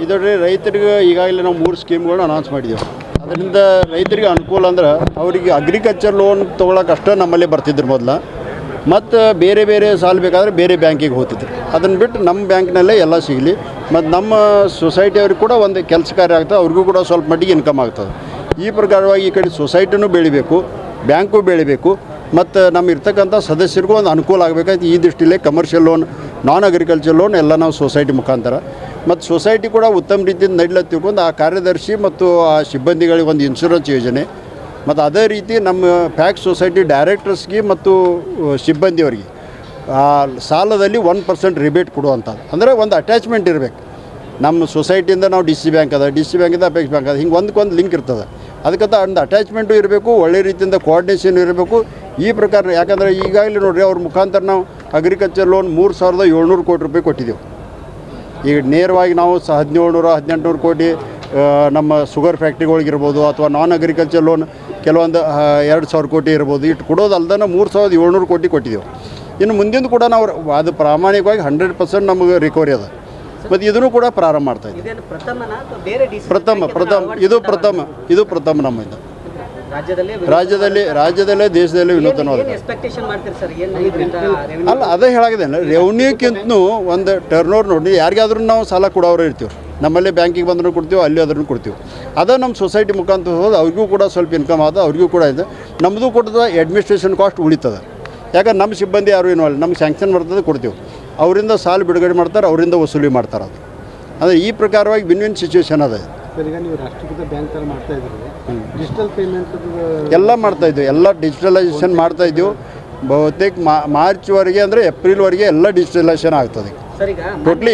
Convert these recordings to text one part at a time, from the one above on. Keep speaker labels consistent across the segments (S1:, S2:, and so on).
S1: ಇದರಲ್ಲಿ ರೈತರಿಗೆ ಈಗಾಗಲೇ ನಾವು 3 ಸ್ಕೀಮ್ಗಳನ್ನ ಅನೌನ್ಸ್ ಮಾಡಿದ್ದೇವೆ. ಅದರಿಂದ ರೈತರಿಗೆ ಅನುಕೂಲ ಅಂದ್ರೆ ಅವರಿಗೆ ಅಗ್ರಿಕಲ್ಚರ್ ಲೋನ್ ತೊಗೊಳಕ್ಕೆ ಅಷ್ಟೇ ನಮ್ಮಲ್ಲಿ ಬರ್ತಿದ್ರು ಮೊದಲು. ಮತ್ತು ಬೇರೆ ಬೇರೆ ಸಾಲ ಬೇಕಾದರೆ ಬೇರೆ ಬ್ಯಾಂಕಿಗೆ ಹೋಗ್ತಿದ್ರು. ಅದನ್ನು ಬಿಟ್ಟು ನಮ್ಮ ಬ್ಯಾಂಕ್ನಲ್ಲೇ ಎಲ್ಲ ಸಿಗಲಿ. ಮತ್ತು ನಮ್ಮ ಸೊಸೈಟಿಯವ್ರಿಗೆ ಕೂಡ ಒಂದು ಕೆಲಸ ಕಾರ್ಯ ಆಗ್ತದೆ, ಅವ್ರಿಗೂ ಕೂಡ ಸ್ವಲ್ಪ ಮಟ್ಟಿಗೆ ಇನ್ಕಮ್ ಆಗ್ತದೆ. ಈ ಪ್ರಕಾರವಾಗಿ ಈ ಕಡೆ ಸೊಸೈಟಿನೂ ಬೆಳಿಬೇಕು, ಬ್ಯಾಂಕು ಬೆಳಿಬೇಕು, ಮತ್ತು ನಮ್ಮ ಇರ್ತಕ್ಕಂಥ ಸದಸ್ಯರಿಗೂ ಒಂದು ಅನುಕೂಲ ಆಗಬೇಕಾಯ್ತು. ಈ ದೃಷ್ಟಿಲೇ commercial loan, non agriculture loan ಎಲ್ಲ ನಾವು ಸೊಸೈಟಿ ಮುಖಾಂತರ, ಮತ್ತು ಸೊಸೈಟಿ ಕೂಡ ಉತ್ತಮ ರೀತಿಯಿಂದ ನಡೀಲತ್ತ ತಿಳ್ಕೊಂಡು ಆ ಕಾರ್ಯದರ್ಶಿ ಮತ್ತು ಆ ಸಿಬ್ಬಂದಿಗಳಿಗೆ ಒಂದು ಇನ್ಶೂರೆನ್ಸ್ ಯೋಜನೆ, ಮತ್ತು ಅದೇ ರೀತಿ ನಮ್ಮ ಫ್ಯಾಕ್ಸ್ ಸೊಸೈಟಿ ಡೈರೆಕ್ಟರ್ಸ್ಗೆ ಮತ್ತು ಸಿಬ್ಬಂದಿಯವರಿಗೆ ಸಾಲದಲ್ಲಿ 1% ರಿಬೇಟ್ ಕೊಡುವಂಥದ್ದು. ಅಂದರೆ ಒಂದು ಅಟ್ಯಾಚ್ಮೆಂಟ್ ಇರಬೇಕು. ನಮ್ಮ ಸೊಸೈಟಿಯಿಂದ ನಾವು ಡಿ ಸಿ ಬ್ಯಾಂಕ್ ಅದ, ಡಿ ಸಿ ಬ್ಯಾಂಕಿಂದ ಅಪೆಕ್ಸ್ ಬ್ಯಾಂಕ್ ಅದ, ಹಿಂಗೆ ಒಂದಕ್ಕೊಂದು ಲಿಂಕ್ ಇರ್ತದೆ. ಅದಕ್ಕಂತ ಒಂದು ಅಟ್ಯಾಚ್ಮೆಂಟು ಇರಬೇಕು, ಒಳ್ಳೆ ರೀತಿಯಿಂದ ಕೋಆರ್ಡಿನೇಷನ್ ಇರಬೇಕು. ಈ ಪ್ರಕಾರ ಯಾಕಂದರೆ ಈಗಾಗಲೇ ನೋಡಿರಿ ಅವ್ರ ಮುಖಾಂತರ ನಾವು ಅಗ್ರಿಕಲ್ಚರ್ ಲೋನ್ 3,700 ಕೋಟಿ ರೂಪಾಯಿ ಕೊಟ್ಟಿದ್ದೆವು. ಈಗ ನೇರವಾಗಿ ನಾವು 1700-1800 ಕೋಟಿ ನಮ್ಮ ಶುಗರ್ ಫ್ಯಾಕ್ಟ್ರಿಗಳಿಗಿರ್ಬೋದು, ಅಥವಾ ನಾನ್ ಅಗ್ರಿಕಲ್ಚರ್ ಲೋನ್ ಕೆಲವೊಂದು 2,000 ಕೋಟಿ ಇರ್ಬೋದು. ಇಟ್ಟು ಕೊಡೋದಲ್ದನ 3,700 ಕೋಟಿ ಕೊಟ್ಟಿದ್ದೆವು. ಇನ್ನು ಮುಂದಿಂದು ಕೂಡ ನಾವು ಅದು ಪ್ರಾಮಾಣಿಕವಾಗಿ 100% ನಮಗೆ ರಿಕವರಿ ಅದ. ಮತ್ತು ಇದನ್ನು ಕೂಡ ಪ್ರಾರಂಭ ಮಾಡ್ತಾಯಿದ್ದೀವಿ. ಇದು ಪ್ರಥಮ ನಮ್ಮಿಂದ ರಾಜ್ಯದಲ್ಲೇ ದೇಶದಲ್ಲೇ ವಿನೂತನವಾದ. ಅಲ್ಲ, ಅದೇ ಹೇಳಾಗಿದ್ದೇನೆ, ರೆವೆನ್ಯೂಕ್ಕಿಂತನೂ ಒಂದು ಟರ್ನ್ ಓವರ್ ನೋಡಿ. ಯಾರಿಗಾದ್ರೂ ನಾವು ಸಾಲ ಕೊಡೋರು ಇರ್ತೀವಿ, ನಮ್ಮಲ್ಲೇ ಬ್ಯಾಂಕಿಗೆ ಬಂದ್ರೂ ಕೊಡ್ತೀವಿ, ಅಲ್ಲಿ ಅದನ್ನು ಕೊಡ್ತೀವಿ. ಅದೇ ನಮ್ಮ ಸೊಸೈಟಿ ಮುಖಾಂತರ ಹೋದ ಅವ್ರಿಗೂ ಕೂಡ ಸ್ವಲ್ಪ ಇನ್ಕಮ್ ಆದ, ಅವ್ರಿಗೂ ಕೂಡ ಇದೆ. ನಮ್ಮದು ಕೂಡ ಅಡ್ಮಿನಿಸ್ಟ್ರೇಷನ್ ಕಾಸ್ಟ್ ಉಳಿತದೆ. ಯಾಕಂದ್ರೆ ನಮ್ಮ ಸಿಬ್ಬಂದಿ ಯಾರು ಏನೋ ಅಲ್ಲ, ನಮ್ಗೆ ಸ್ಯಾಂಕ್ಷನ್ ಬರ್ತದೆ, ಕೊಡ್ತೀವಿ. ಅವರಿಂದ ಸಾಲ ಬಿಡುಗಡೆ ಮಾಡ್ತಾರೆ, ಅವರಿಂದ ವಸೂಲಿ ಮಾಡ್ತಾರೆ. ಅದು ಅಂದರೆ ಈ ಪ್ರಕಾರವಾಗಿ ವಿನ್-ವಿನ್ ಸಿಚುವೇಶನ್ ಅದ.
S2: ಈಗ ನೀವು ರಾಷ್ಟ್ರೀಕೃತ ಬ್ಯಾಂಕ್ ಥರ ಮಾಡ್ತಾ ಇದ್ದೀರಿ, ಡಿಜಿಟಲ್ ಪೇಮೆಂಟ್
S1: ಎಲ್ಲ ಮಾಡ್ತಾಯಿದ್ವಿ, ಎಲ್ಲ ಡಿಜಿಟಲೈಸೇಷನ್ ಮಾಡ್ತಾಯಿದ್ದೀವಿ. ಬಹುತೇಕ ಮಾರ್ಚ್ವರೆಗೆ ಅಂದರೆ ಏಪ್ರಿಲ್ವರೆಗೆ ಎಲ್ಲ ಡಿಜಿಟಲೈಸೇಷನ್ ಆಗ್ತದೆ. ಟೋಟ್ಲಿ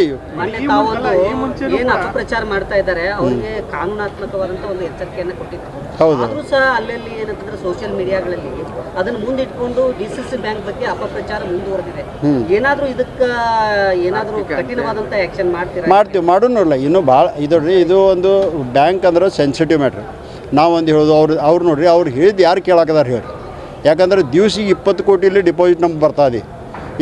S3: ಏನು ಅಪಪ್ರಚಾರ ಮಾಡ್ತಾ ಇದ್ದಾರೆ ಅವರಿಗೆ ಕಾನೂನಾತ್ಮಕವಾದಂಥ ಒಂದು ಎಚ್ಚರಿಕೆಯನ್ನು ಕೊಟ್ಟಿದ್ದಾರೆ.
S1: ಹೌದು,
S3: ಆದರೂ ಸಹ ಅಲ್ಲಲ್ಲಿ ಏನಂತಂದ್ರೆ ಸೋಷಿಯಲ್ ಮೀಡಿಯಾಗಳಲ್ಲಿ ಅದನ್ನು ಮುಂದಿಟ್ಕೊಂಡು DCC ಬ್ಯಾಂಕ್ ಬಗ್ಗೆ ಅಪಪ್ರಚಾರ ಮುಂದುವರೆದಿದೆ. ಏನಾದರೂ ಇದಕ್ಕೆ ಏನಾದರೂ ಕಠಿಣವಾದಂಥ ಆ್ಯಕ್ಷನ್ ಮಾಡ್ತೀವಿ
S1: ಮಾಡೋಲ್ಲ. ಇನ್ನೂ ಭಾಳ ಇದು ಒಂದು ಬ್ಯಾಂಕ್ ಅಂದ್ರೆ ಸೆನ್ಸಿಟಿವ್ ಮ್ಯಾಟ್ರ್. ನಾವೊಂದು ಹೇಳೋದು ಅವ್ರು ನೋಡ್ರಿ, ಅವ್ರು ಹೇಳಿದ್ದು ಯಾರು ಕೇಳಾಕದಾರ ಹೇಳಿ. ಯಾಕಂದ್ರೆ ದಿವ್ಸಿಗೆ 20 ಕೋಟಿಲಿ ಡಿಪಾಸಿಟ್ ನಮ್ಗೆ ಬರ್ತಾಯಿದೆ.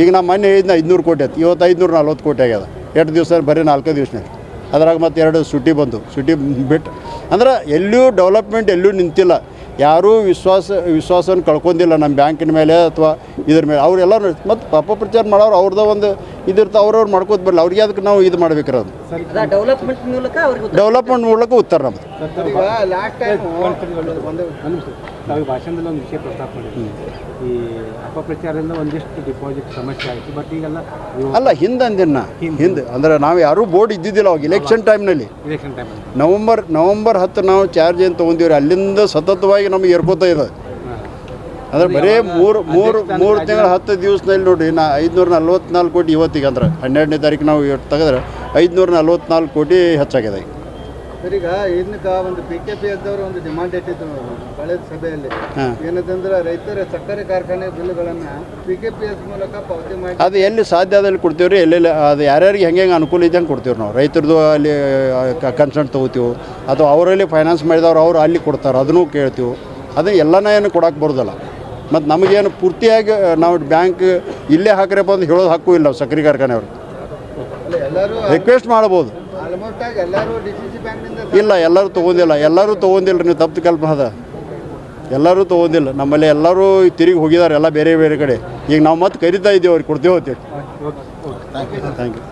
S1: ಈಗ ನಮ್ಮ ಮನೆ ಹೇಳಿದ್ನ 500 ಕೋಟಿ ಆಯ್ತು, ಇವತ್ತು 540 ಕೋಟಿ ಆಗ್ಯದ. 2 ದಿವಸ ಬರೀ 4 ದಿವಸನಲ್ಲಿ. ಅದ್ರಾಗ ಮತ್ತು 2 ಸುಟಿ ಬಂದು, ಸುಟಿ ಬಿಟ್ಟು ಅಂದ್ರೆ ಎಲ್ಲೂ ಡೆವಲಪ್ಮೆಂಟ್ ಎಲ್ಲೂ ನಿಂತಿಲ್ಲ. ಯಾರೂ ವಿಶ್ವಾಸವನ್ನು ಕಳ್ಕೊಂಡಿಲ್ಲ ನಮ್ಮ ಬ್ಯಾಂಕಿನ ಮೇಲೆ ಅಥವಾ ಇದ್ರ ಮೇಲೆ. ಅವರೆಲ್ಲ ಮತ್ತು ಅಪಪ್ರಚಾರ ಮಾಡೋರು ಅವ್ರದ್ದು ಒಂದು ಇದಿರ್ತಾವೆ, ಅವ್ರವ್ರು ಮಾಡ್ಕೋತ ಬರಲ್ಲ. ಅವ್ರಿಗೆ ಅದಕ್ಕೆ ನಾವು ಇದು ಮಾಡ್ಬೇಕಿರೋದು ಡೆವಲಪ್ಮೆಂಟ್ ಮೂಲಕ ಉತ್ತರ ನಮ್ಮದು.
S2: ನಾವು ಭಾಷಣದಲ್ಲಿ ಒಂದು ವಿಷಯ ಪ್ರಸ್ತಾಪ ಮಾಡಿದ್ವಿ, ಈ ಅಪಪ್ರಚಾರದಿಂದ ಒಂದಿಷ್ಟು ಡಿಪಾಸಿಟ್ ಸಮಸ್ಯೆ ಆಯಿತು. ಬಟ್ ಈಗೆಲ್ಲ
S1: ಅಲ್ಲ, ಹಿಂದೆ ಅಂದರೆ ನಾವು ಯಾರೂ ಬೋರ್ಡ್ ಇದ್ದಿದ್ದಿಲ್ಲ ಅವಾಗ ಎಲೆಕ್ಷನ್ ಟೈಮ್ನಲ್ಲಿ. ನವಂಬರ್ 10 ನಾವು ಚಾರ್ಜ್ ಏನು ತೊಗೊಂಡಿವ್ರಿ, ಅಲ್ಲಿಂದ ಸತತವಾಗಿ ನಮಗೆ ಏರ್ಕೋತಾ ಇದೆ. ಅಂದರೆ ಬರೀ ಮೂರು ತಿಂಗಳು 10 ದಿವಸದಲ್ಲಿ ನೋಡಿರಿ, 544 ಕೋಟಿ ಇವತ್ತಿಗೆ. ಅಂದ್ರೆ 12ನೇ ತಾರೀಕು ನಾವು ತೆಗೆದ್ರೆ 544 ಕೋಟಿ ಹೆಚ್ಚಾಗಿದೆ.
S2: ಈಗ ಇದಕ್ಕೆ ಒಂದು PKP ಎದ್ದವರು ಒಂದು ಡಿಮಾಂಡ್ ಇಟ್ಟಿದ್ದು ಕಳೆದ ಸಭೆಯಲ್ಲಿ. ಏನಂತಂದ್ರೆ ರೈತರ ಸಕ್ಕರೆ ಕಾರ್ಖಾನೆ ಬಿಲ್ಗಳನ್ನು PKPS ಮೂಲಕ ಪಾವತಿ ಮಾಡಿ
S1: ಅದು ಎಲ್ಲಿ ಸಾಧ್ಯ ಅದಲ್ಲಿ ಕೊಡ್ತೀವಿ ರೀ. ಎಲ್ಲೆಲ್ಲಿ ಅದು ಯಾರ್ಯಾರಿಗೆ ಹೆಂಗೆ ಅನುಕೂಲ ಇದೆ ಹಂಗೆ ಕೊಡ್ತೀವಿ ನಾವು. ರೈತರದ್ದು ಅಲ್ಲಿ ಕನ್ಸಲ್ಟ್ ತೊಗೋತೀವಿ, ಅಥವಾ ಅವರಲ್ಲಿ ಫೈನಾನ್ಸ್ ಮಾಡಿದವ್ರು ಅವ್ರು ಅಲ್ಲಿ ಕೊಡ್ತಾರೆ, ಅದನ್ನು ಕೇಳ್ತೀವಿ. ಅದು ಎಲ್ಲನ ಏನು ಕೊಡೋಕೆ ಬರೋದಲ್ಲ. ಮತ್ತು ನಮಗೇನು ಪೂರ್ತಿಯಾಗಿ ನಾವು ಬ್ಯಾಂಕ್ ಇಲ್ಲೇ ಹಾಕ್ರಪ್ಪ ಅಂತ ಹೇಳೋದು ಹಕ್ಕು ಇಲ್ಲ. ಸಕ್ಕರೆ ಕಾರ್ಖಾನೆಯವರು ರಿಕ್ವೆಸ್ಟ್ ಮಾಡ್ಬೋದು. ಇಲ್ಲ, ಎಲ್ಲರೂ ತೊಗೊಂಡಿಲ್ಲ ರೀ. ನೀವು ತಪ್ಪು ಕಲ್ಪನೆ ಅದ. ಎಲ್ಲರೂ ತೊಗೊಂಡಿಲ್ಲ. ನಮ್ಮಲ್ಲಿ ಎಲ್ಲರೂ ತಿರುಗಿ ಹೋಗಿದ್ದಾರೆ, ಎಲ್ಲ ಬೇರೆ ಬೇರೆ ಕಡೆ. ಈಗ ನಾವು ಮತ್ತೆ ಕರಿತಾ ಇದ್ದೀವಿ, ಅವ್ರಿಗೆ ಕೊಡ್ತೇವೆ. Thank you.